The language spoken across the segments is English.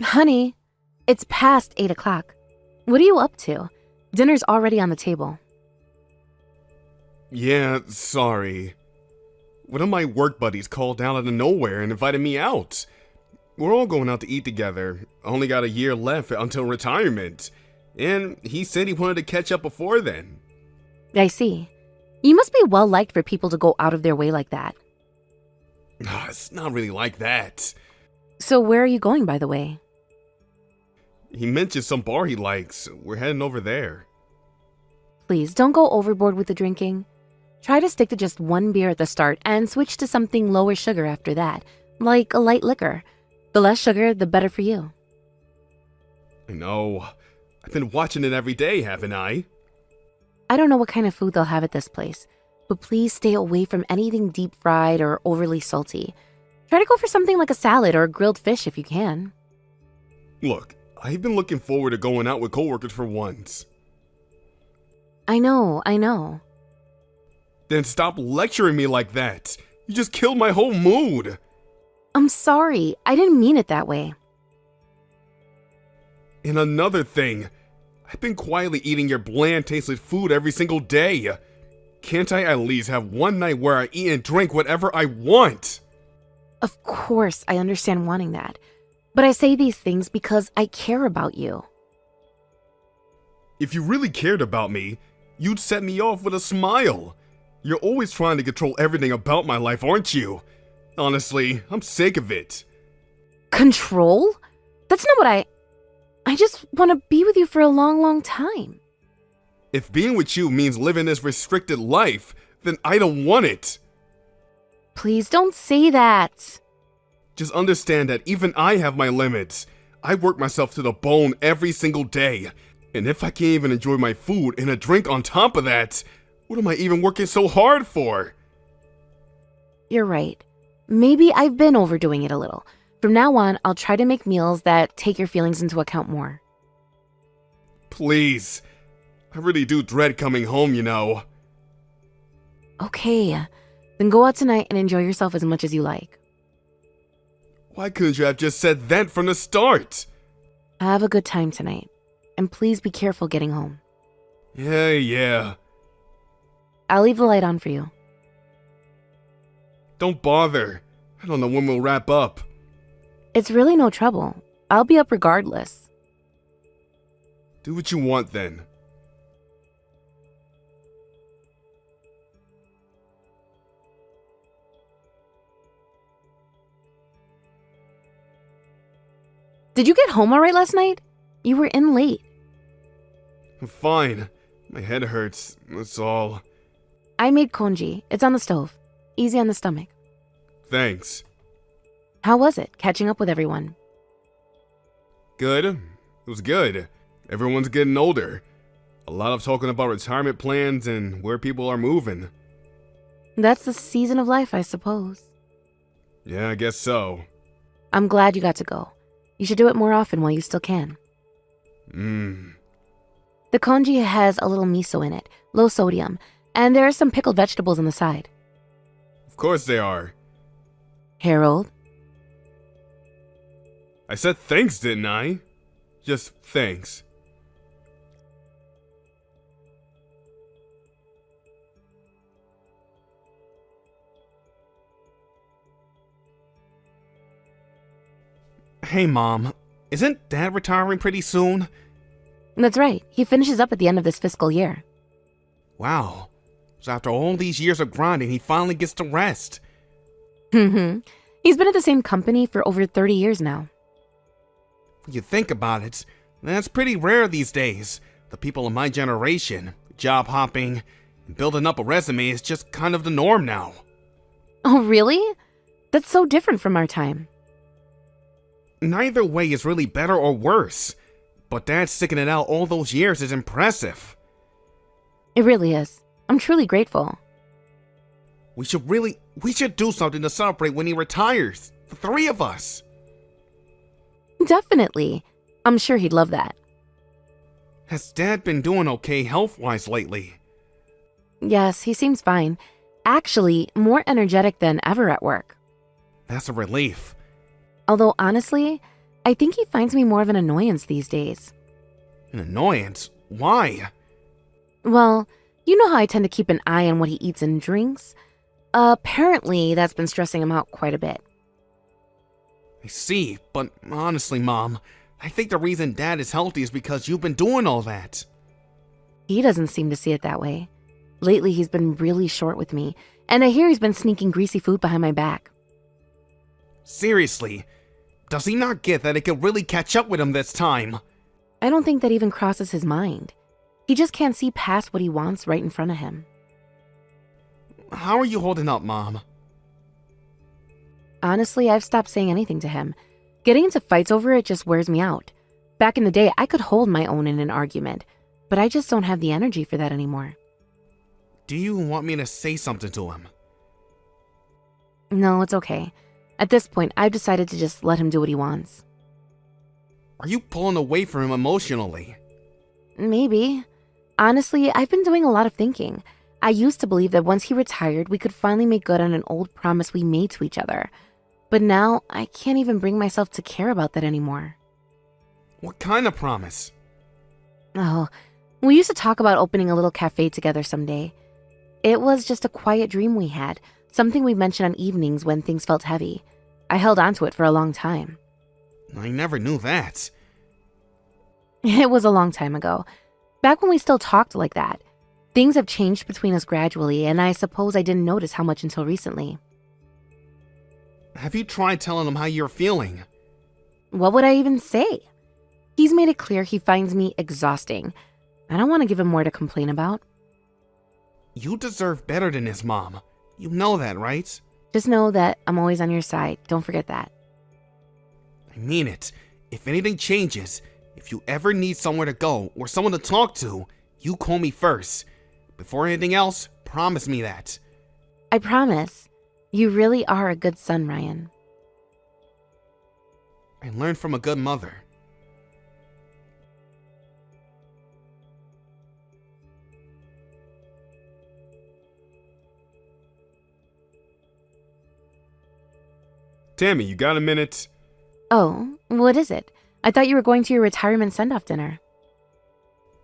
Honey, it's past 8 o'clock. What are you up to? Dinner's already on the table. Yeah, sorry. One of my work buddies called down out of nowhere and invited me out. We're all going out to eat together. Only got a year left until retirement. And he said he wanted to catch up before then. I see. You must be well liked for people to go out of their way like that. It's not really like that. So where are you going, by the way? He mentioned some bar he likes. We're heading over there. Please, don't go overboard with the drinking. Try to stick to just one beer at the start and switch to something lower sugar after that, like a light liquor. The less sugar, the better for you. I know. I've been watching it every day, haven't I? I don't know what kind of food they'll have at this place, but please stay away from anything deep fried or overly salty. Try to go for something like a salad or a grilled fish if you can. Look, I've been looking forward to going out with coworkers for once. I know. Then stop lecturing me like that. You just killed my whole mood. I'm sorry. I didn't mean it that way. And another thing, I've been quietly eating your bland, tasteless food every single day. Can't I at least have one night where I eat and drink whatever I want? Of course, I understand wanting that. But I say these things because I care about you. If you really cared about me, you'd set me off with a smile. You're always trying to control everything about my life, aren't you? Honestly, I'm sick of it. Control? That's not what I just want to be with you for a long, long time. If being with you means living this restricted life, then I don't want it. Please don't say that. Just understand that even I have my limits. I work myself to the bone every single day. And if I can't even enjoy my food and a drink on top of that, what am I even working so hard for? You're right. Maybe I've been overdoing it a little. From now on, I'll try to make meals that take your feelings into account more. Please. I really do dread coming home, you know. Okay, then go out tonight and enjoy yourself as much as you like. Why couldn't you have just said that from the start? Have a good time tonight. And please be careful getting home. Yeah. I'll leave the light on for you. Don't bother. I don't know when we'll wrap up. It's really no trouble. I'll be up regardless. Do what you want then. Did you get home all right last night? You were in late. I'm fine. My head hurts, that's all. I made congee. It's on the stove. Easy on the stomach. Thanks. How was it, catching up with everyone? Good. It was good. Everyone's getting older. A lot of talking about retirement plans and where people are moving. That's the season of life, I suppose. Yeah, I guess so. I'm glad you got to go. You should do it more often while you still can. The congee has a little miso in it, low sodium, and there are some pickled vegetables on the side. Of course they are. Harold? I said thanks, didn't I? Just thanks. Hey, Mom. Isn't Dad retiring pretty soon? That's right. He finishes up at the end of this fiscal year. Wow. So after all these years of grinding, he finally gets to rest. He's been at the same company for over 30 years now. When you think about it, that's pretty rare these days. The people of my generation, job hopping, and building up a resume is just kind of the norm now. Oh, really? That's so different from our time. Neither way is really better or worse. But Dad sticking it out all those years is impressive. It really is. I'm truly grateful. We should do something to celebrate when he retires. The three of us. Definitely. I'm sure he'd love that. Has Dad been doing okay health-wise lately? Yes, he seems fine. Actually, more energetic than ever at work. That's a relief. Although honestly, I think he finds me more of an annoyance these days. An annoyance? Why? Well, you know how I tend to keep an eye on what he eats and drinks? Apparently, that's been stressing him out quite a bit. I see, but honestly, Mom, I think the reason Dad is healthy is because you've been doing all that. He doesn't seem to see it that way. Lately, he's been really short with me, and I hear he's been sneaking greasy food behind my back. Seriously, does he not get that it could really catch up with him this time? I don't think that even crosses his mind. He just can't see past what he wants right in front of him. How are you holding up, Mom? Honestly, I've stopped saying anything to him. Getting into fights over it just wears me out. Back in the day, I could hold my own in an argument, but I just don't have the energy for that anymore. Do you want me to say something to him? No, it's okay. At this point, I've decided to just let him do what he wants. Are you pulling away from him emotionally? Maybe. Honestly, I've been doing a lot of thinking. I used to believe that once he retired, we could finally make good on an old promise we made to each other. But now, I can't even bring myself to care about that anymore. What kind of promise? Oh, we used to talk about opening a little cafe together someday. It was just a quiet dream we had, something we mentioned on evenings when things felt heavy. I held on to it for a long time. I never knew that. It was a long time ago, back when we still talked like that. Things have changed between us gradually, and I suppose I didn't notice how much until recently. Have you tried telling him how you're feeling? What would I even say? He's made it clear he finds me exhausting. I don't want to give him more to complain about. You deserve better than this, Mom. You know that, right? Just know that I'm always on your side. Don't forget that. I mean it. If anything changes, if you ever need somewhere to go or someone to talk to, you call me first. Before anything else, promise me that. I promise. You really are a good son, Ryan. I learned from a good mother. Tammy, you got a minute? Oh, what is it? I thought you were going to your retirement send-off dinner.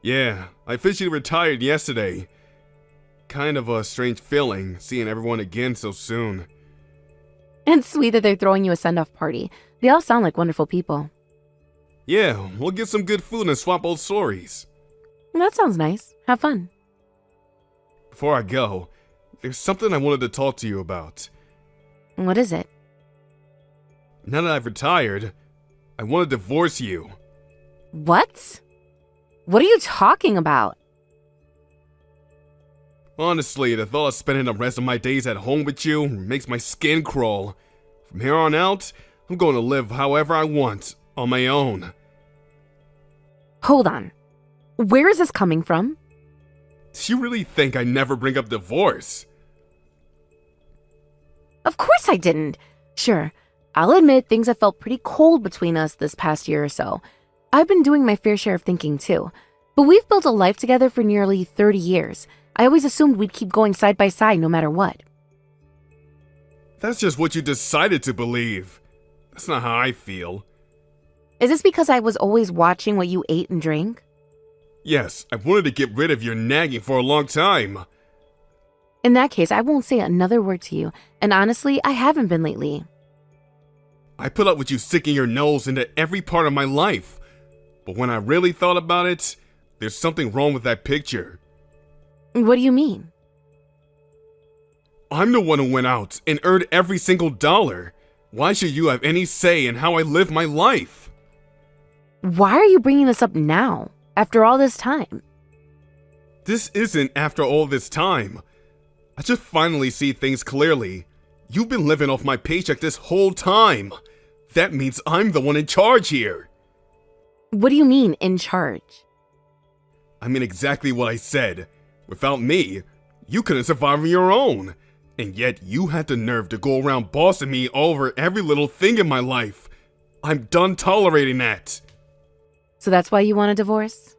Yeah, I officially retired yesterday. Kind of a strange feeling, seeing everyone again so soon. It's sweet that they're throwing you a send-off party. They all sound like wonderful people. Yeah, we'll get some good food and swap old stories. That sounds nice. Have fun. Before I go, there's something I wanted to talk to you about. What is it? Now that I've retired, I want to divorce you. What? What are you talking about? Honestly, the thought of spending the rest of my days at home with you makes my skin crawl. From here on out, I'm going to live however I want, on my own. Hold on. Where is this coming from? Do you really think I never bring up divorce? Of course I didn't. Sure, I'll admit things have felt pretty cold between us this past year or so. I've been doing my fair share of thinking too. But we've built a life together for nearly 30 years. I always assumed we'd keep going side by side no matter what. That's just what you decided to believe. That's not how I feel. Is this because I was always watching what you ate and drank? Yes, I wanted to get rid of your nagging for a long time. In that case, I won't say another word to you, and honestly, I haven't been lately. I put up with you sticking your nose into every part of my life. But when I really thought about it, there's something wrong with that picture. What do you mean? I'm the one who went out and earned every single dollar. Why should you have any say in how I live my life? Why are you bringing this up now, after all this time? This isn't after all this time. I just finally see things clearly. You've been living off my paycheck this whole time. That means I'm the one in charge here. What do you mean, in charge? I mean exactly what I said. Without me, you couldn't survive on your own. And yet you had the nerve to go around bossing me over every little thing in my life. I'm done tolerating that. So that's why you want a divorce?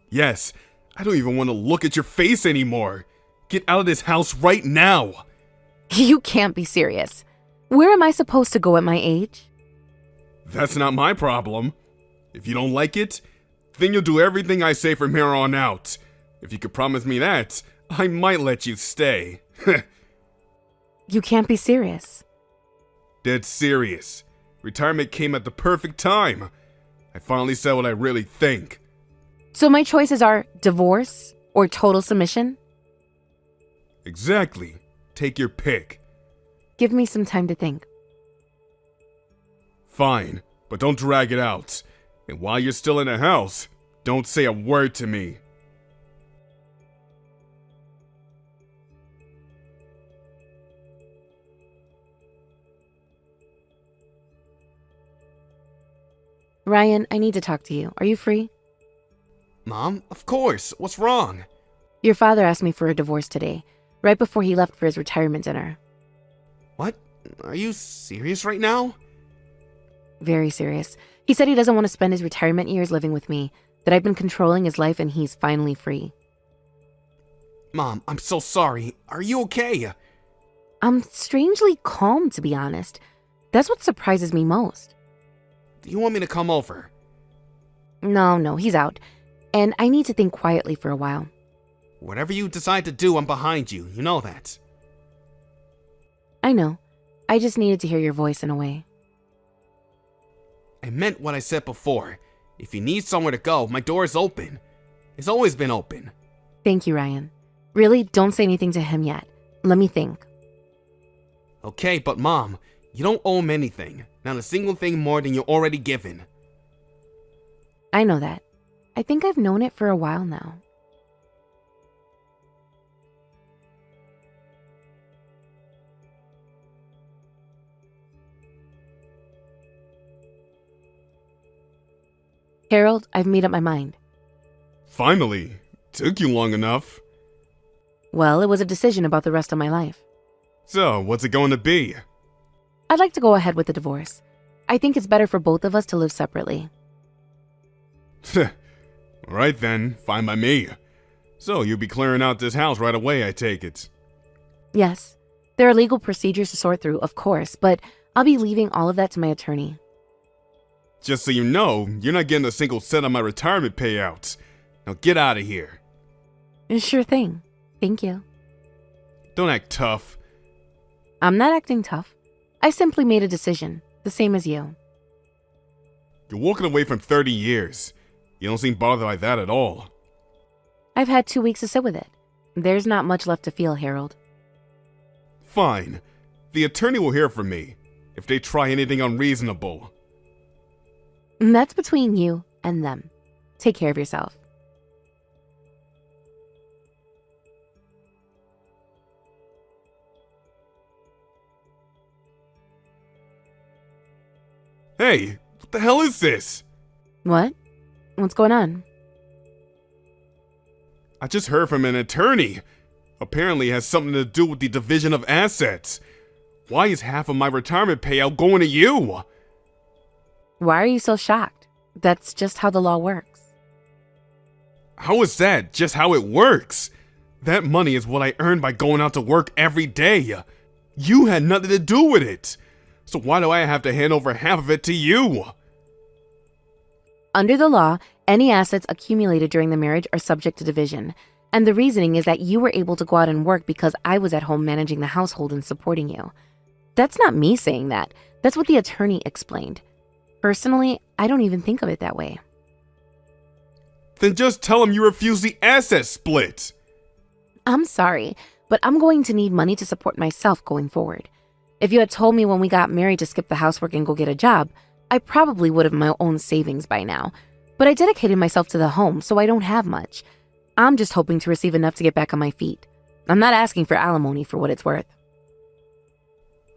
Yes, I don't even want to look at your face anymore. Get out of this house right now. You can't be serious. Where am I supposed to go at my age? That's not my problem. If you don't like it, then you'll do everything I say from here on out. If you could promise me that, I might let you stay. You can't be serious. Dead serious. Retirement came at the perfect time. I finally said what I really think. So my choices are divorce or total submission? Exactly. Take your pick. Give me some time to think. Fine, but don't drag it out. And while you're still in the house, don't say a word to me. Ryan, I need to talk to you. Are you free? Mom, of course. What's wrong? Your father asked me for a divorce today, right before he left for his retirement dinner. What? Are you serious right now? Very serious. He said he doesn't want to spend his retirement years living with me, that I've been controlling his life and he's finally free. Mom, I'm so sorry. Are you okay? I'm strangely calm, to be honest. That's what surprises me most. Do you want me to come over? No, he's out. And I need to think quietly for a while. Whatever you decide to do, I'm behind you. You know that. I know. I just needed to hear your voice in a way. I meant what I said before. If you need somewhere to go, my door is open. It's always been open. Thank you, Ryan. Really, don't say anything to him yet. Let me think. Okay, but Mom, you don't owe him anything. Not a single thing more than you're already given. I know that. I think I've known it for a while now. Harold, I've made up my mind. Finally. Took you long enough. Well, it was a decision about the rest of my life. So, what's it going to be? I'd like to go ahead with the divorce. I think it's better for both of us to live separately. Right then, fine by me. So, you'll be clearing out this house right away, I take it. Yes, there are legal procedures to sort through, of course, but I'll be leaving all of that to my attorney. Just so you know, you're not getting a single cent on my retirement payout. Now get out of here. Sure thing. Thank you. Don't act tough. I'm not acting tough. I simply made a decision, the same as you. You're walking away from 30 years. You don't seem bothered by that at all. I've had 2 weeks to sit with it. There's not much left to feel, Harold. Fine. The attorney will hear from me if they try anything unreasonable. That's between you and them. Take care of yourself. Hey, what the hell is this? What? What's going on? I just heard from an attorney. Apparently it has something to do with the division of assets. Why is half of my retirement payout going to you? Why are you so shocked? That's just how the law works. How is that just how it works? That money is what I earned by going out to work every day. You had nothing to do with it. So why do I have to hand over half of it to you? Under the law, any assets accumulated during the marriage are subject to division. And the reasoning is that you were able to go out and work because I was at home managing the household and supporting you. That's not me saying that. That's what the attorney explained. Personally, I don't even think of it that way. Then just tell him you refuse the asset split. I'm sorry, but I'm going to need money to support myself going forward. If you had told me when we got married to skip the housework and go get a job, I probably would have my own savings by now. But I dedicated myself to the home, so I don't have much. I'm just hoping to receive enough to get back on my feet. I'm not asking for alimony for what it's worth.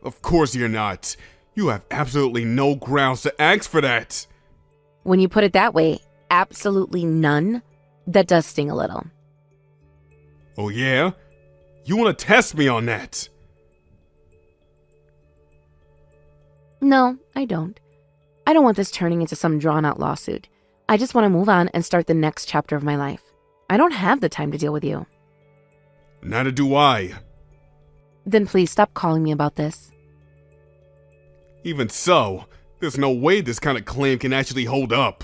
Of course you're not. You have absolutely no grounds to ask for that. When you put it that way, absolutely none, that does sting a little. Oh yeah? You want to test me on that? No, I don't. I don't want this turning into some drawn-out lawsuit. I just want to move on and start the next chapter of my life. I don't have the time to deal with you. Neither do I. Then please stop calling me about this. Even so, There's no way this kind of claim can actually hold up.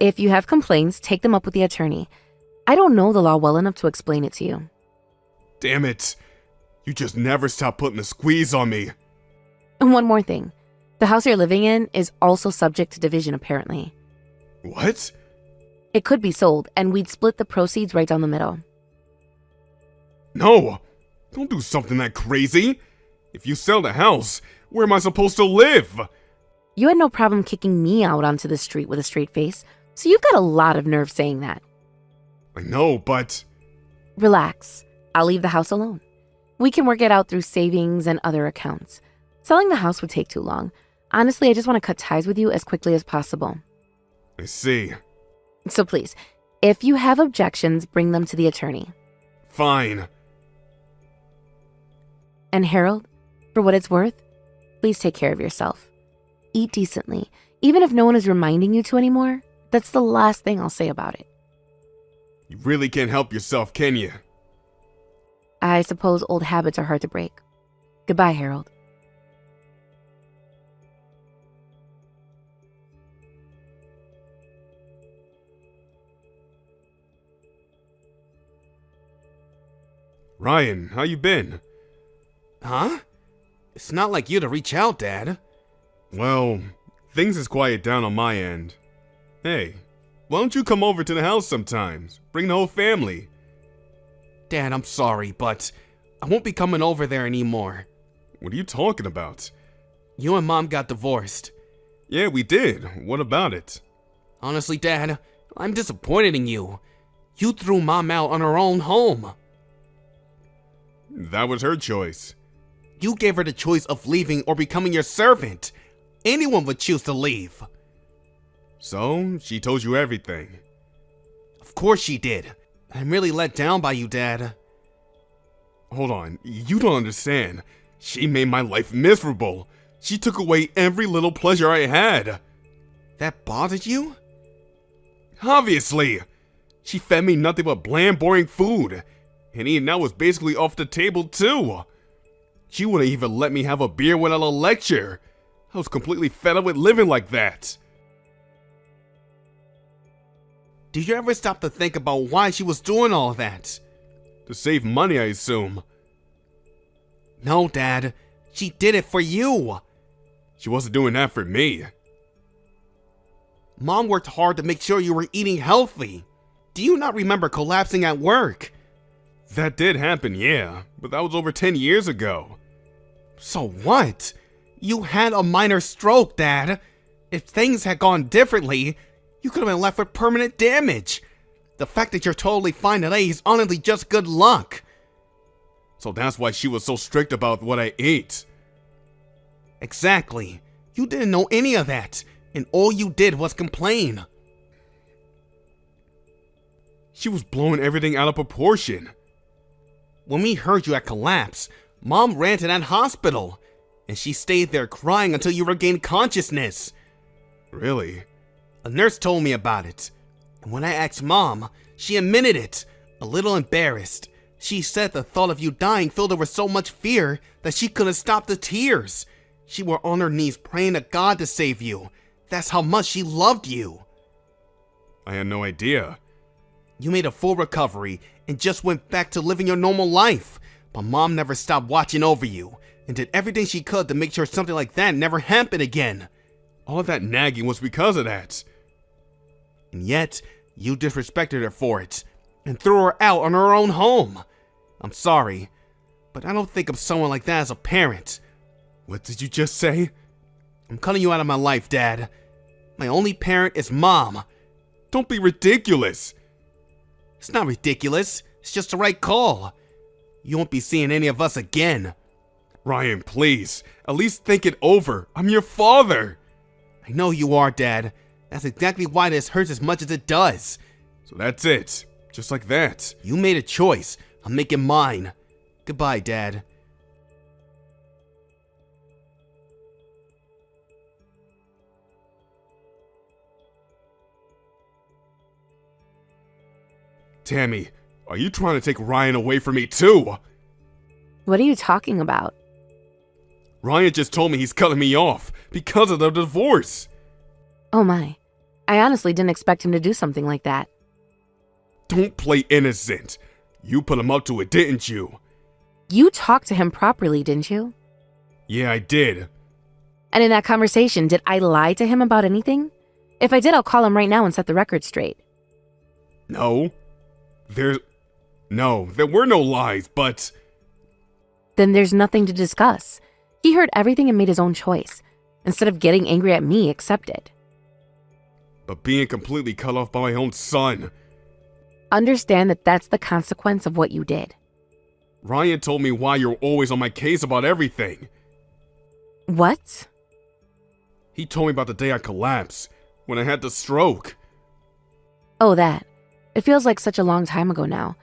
If you have complaints, take them up with the attorney. I don't know the law well enough to explain it to you. Damn it. You just never stop putting a squeeze on me. And one more thing. The house you're living in is also subject to division, apparently. What? It could be sold, and we'd split the proceeds right down the middle. No! Don't do something that crazy! If you sell the house, where am I supposed to live? You had no problem kicking me out onto the street with a straight face, so you've got a lot of nerve saying that. I know, but... Relax. I'll leave the house alone. We can work it out through savings and other accounts. Selling the house would take too long. Honestly, I just want to cut ties with you as quickly as possible. I see. So please, if you have objections, bring them to the attorney. Fine. And Harold, for what it's worth, please take care of yourself. Eat decently. Even if no one is reminding you to anymore, that's the last thing I'll say about it. You really can't help yourself, can you? I suppose old habits are hard to break. Goodbye, Harold. Ryan, how you been? Huh? It's not like you to reach out, Dad. Well, things has quieted down on my end. Hey, why don't you come over to the house sometimes? Bring the whole family. Dad, I'm sorry, but I won't be coming over there anymore. What are you talking about? You and Mom got divorced. Yeah, we did. What about it? Honestly, Dad, I'm disappointed in you. You threw Mom out on her own home. That was her choice. You gave her the choice of leaving or becoming your servant. Anyone would choose to leave. So, she told you everything. Of course she did. I'm really let down by you, Dad. Hold on, you don't understand. She made my life miserable. She took away every little pleasure I had. That bothered you? Obviously. She fed me nothing but bland, boring food. And eating out was basically off the table, too. She wouldn't even let me have a beer without a lecture. I was completely fed up with living like that. Did you ever stop to think about why she was doing all that? To save money, I assume. No, Dad. She did it for you. She wasn't doing that for me. Mom worked hard to make sure you were eating healthy. Do you not remember collapsing at work? That did happen, yeah, but that was over 10 years ago. So what? You had a minor stroke, Dad. If things had gone differently, you could have been left with permanent damage. The fact that you're totally fine today is honestly just good luck. So that's why she was so strict about what I ate. Exactly. You didn't know any of that, and all you did was complain. She was blowing everything out of proportion. When we heard you had collapsed, Mom ran to that hospital, and she stayed there crying until you regained consciousness. Really? A nurse told me about it, and when I asked Mom, she admitted it, a little embarrassed. She said the thought of you dying filled her with so much fear that she couldn't stop the tears. She were on her knees praying to God to save you. That's how much she loved you. I had no idea. You made a full recovery and just went back to living your normal life. But Mom never stopped watching over you and did everything she could to make sure something like that never happened again. All that nagging was because of that. And yet, you disrespected her for it and threw her out on her own home. I'm sorry, but I don't think of someone like that as a parent. What did you just say? I'm cutting you out of my life, Dad. My only parent is Mom. Don't be ridiculous. It's not ridiculous. It's just the right call. You won't be seeing any of us again. Ryan, please. At least think it over. I'm your father. I know you are, Dad. That's exactly why this hurts as much as it does. So that's it. Just like that. You made a choice. I'm making mine. Goodbye, Dad. Tammy, are you trying to take Ryan away from me too? What are you talking about? Ryan just told me he's cutting me off because of the divorce. Oh my. I honestly didn't expect him to do something like that. Don't play innocent. You put him up to it, didn't you? You talked to him properly, didn't you? Yeah, I did. And in that conversation, did I lie to him about anything? If I did, I'll call him right now and set the record straight. No. There were no lies, but... Then there's nothing to discuss. He heard everything and made his own choice. Instead of getting angry at me, accepted. But being completely cut off by my own son. Understand that that's the consequence of what you did. Ryan told me why you're always on my case about everything. What? He told me about the day I collapsed, when I had the stroke. Oh, that. It feels like such a long time ago now.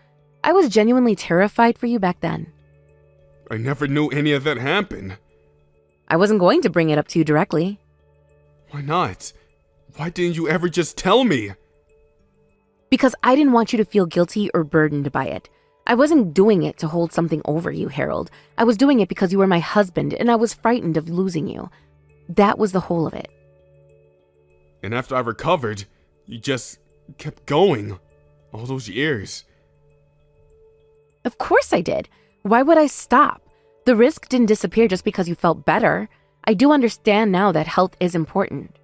I was genuinely terrified for you back then. I never knew any of that happened. I wasn't going to bring it up to you directly. Why not? Why didn't you ever just tell me? Because I didn't want you to feel guilty or burdened by it. I wasn't doing it to hold something over you, Harold. I was doing it because you were my husband and I was frightened of losing you. That was the whole of it. And after I recovered, you just kept going. All those years. Of course I did. Why would I stop? The risk didn't disappear just because you felt better. I do understand now that health is important.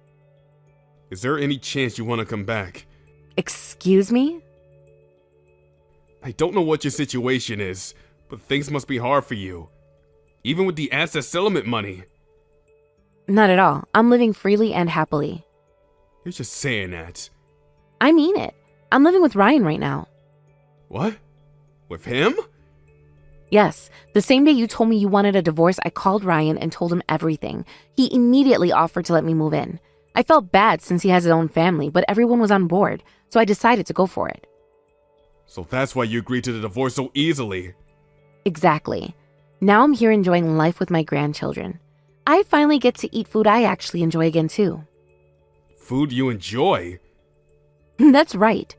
Is there any chance you want to come back? Excuse me? I don't know what your situation is, but things must be hard for you. Even with the asset settlement money. Not at all. I'm living freely and happily. You're just saying that. I mean it. I'm living with Ryan right now. What? With him? Yes, the same day you told me you wanted a divorce, I called Ryan and told him everything. He immediately offered to let me move in. I felt bad since he has his own family, but everyone was on board, so I decided to go for it. So that's why you agreed to the divorce so easily. Exactly. Now I'm here enjoying life with my grandchildren. I finally get to eat food I actually enjoy again too. Food you enjoy? That's right.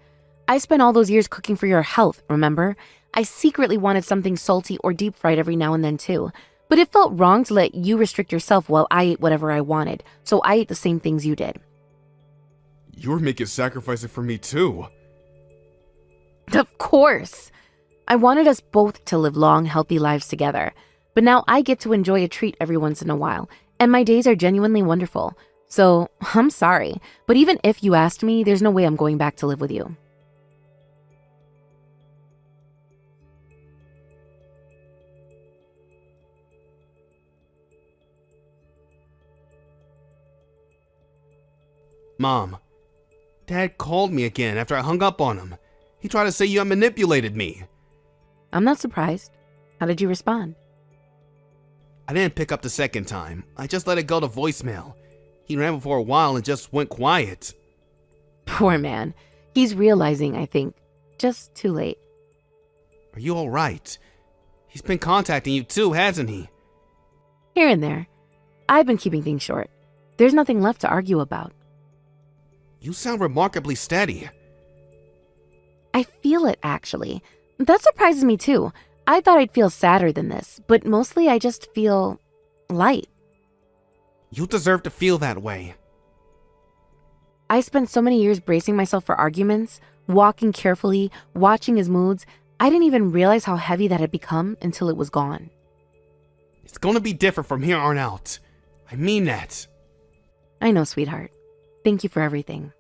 I spent all those years cooking for your health, remember? I secretly wanted something salty or deep fried every now and then too. But it felt wrong to let you restrict yourself while I ate whatever I wanted, so I ate the same things you did. You were making sacrifices for me too. Of course. I wanted us both to live long, healthy lives together. But now I get to enjoy a treat every once in a while, and my days are genuinely wonderful. So, I'm sorry, but even if you asked me, there's no way I'm going back to live with you. Mom, Dad called me again after I hung up on him. He tried to say you had manipulated me. I'm not surprised. How did you respond? I didn't pick up the second time. I just let it go to voicemail. He ran for a while and just went quiet. Poor man. He's realizing, I think. Just too late. Are you alright? He's been contacting you too, hasn't he? Here and there. I've been keeping things short. There's nothing left to argue about. You sound remarkably steady. I feel it, actually. That surprises me too. I thought I'd feel sadder than this, but mostly I just feel light. You deserve to feel that way. I spent so many years bracing myself for arguments, walking carefully, watching his moods. I didn't even realize how heavy that had become until it was gone. It's gonna be different from here on out. I mean that. I know, sweetheart. Thank you for everything.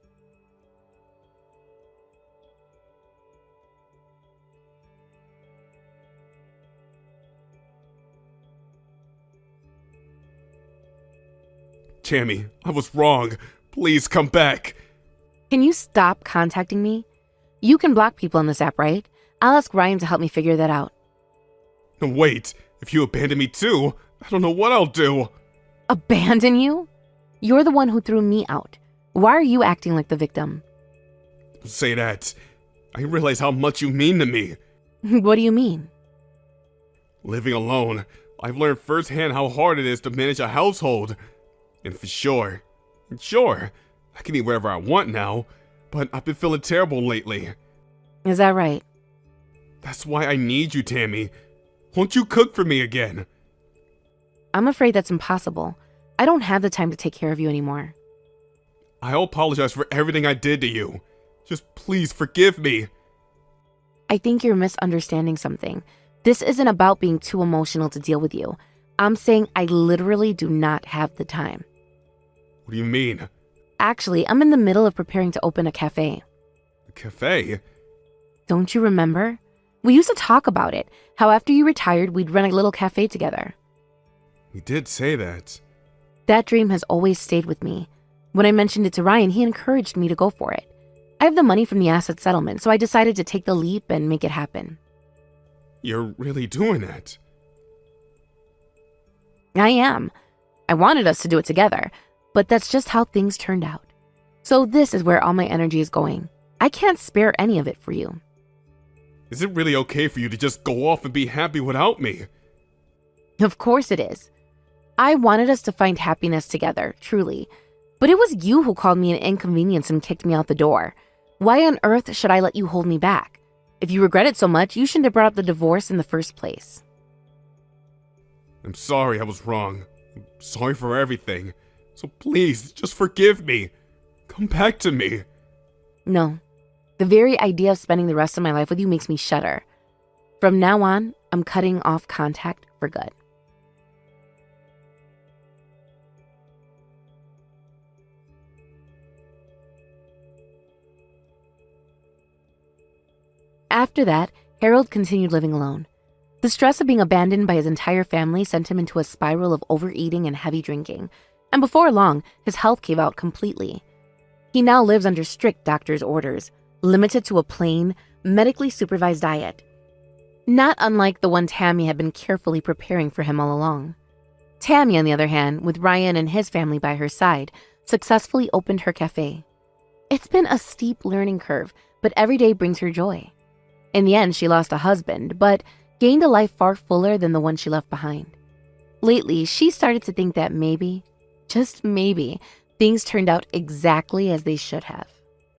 Tammy, I was wrong. Please come back. Can you stop contacting me? You can block people on this app, right? I'll ask Ryan to help me figure that out. No, wait. If you abandon me too, I don't know what I'll do. Abandon you? You're the one who threw me out. Why are you acting like the victim? Don't say that. I realize how much you mean to me. What do you mean? Living alone, I've learned firsthand how hard it is to manage a household. And for sure, I can eat wherever I want now, but I've been feeling terrible lately. Is that right? That's why I need you, Tammy. Won't you cook for me again? I'm afraid that's impossible. I don't have the time to take care of you anymore. I'll apologize for everything I did to you. Just please forgive me. I think you're misunderstanding something. This isn't about being too emotional to deal with you. I'm saying I literally do not have the time. What do you mean? Actually, I'm in the middle of preparing to open a cafe. A cafe? Don't you remember? We used to talk about it, how after you retired, we'd run a little cafe together. You did say that. That dream has always stayed with me. When I mentioned it to Ryan, he encouraged me to go for it. I have the money from the asset settlement, so I decided to take the leap and make it happen. You're really doing that? I am. I wanted us to do it together, but that's just how things turned out. So this is where all my energy is going. I can't spare any of it for you. Is it really okay for you to just go off and be happy without me? Of course it is. I wanted us to find happiness together, truly. But it was you who called me an inconvenience and kicked me out the door. Why on earth should I let you hold me back? If you regret it so much, you shouldn't have brought up the divorce in the first place. I'm sorry I was wrong. I'm sorry for everything. So please, just forgive me. Come back to me. No. The very idea of spending the rest of my life with you makes me shudder. From now on, I'm cutting off contact for good. After that, Harold continued living alone. The stress of being abandoned by his entire family sent him into a spiral of overeating and heavy drinking, and before long, his health gave out completely. He now lives under strict doctor's orders, limited to a plain, medically supervised diet. Not unlike the one Tammy had been carefully preparing for him all along. Tammy, on the other hand, with Ryan and his family by her side, successfully opened her cafe. It's been a steep learning curve, but every day brings her joy. In the end, she lost a husband, but gained a life far fuller than the one she left behind. Lately, she started to think that maybe, just maybe, things turned out exactly as they should have.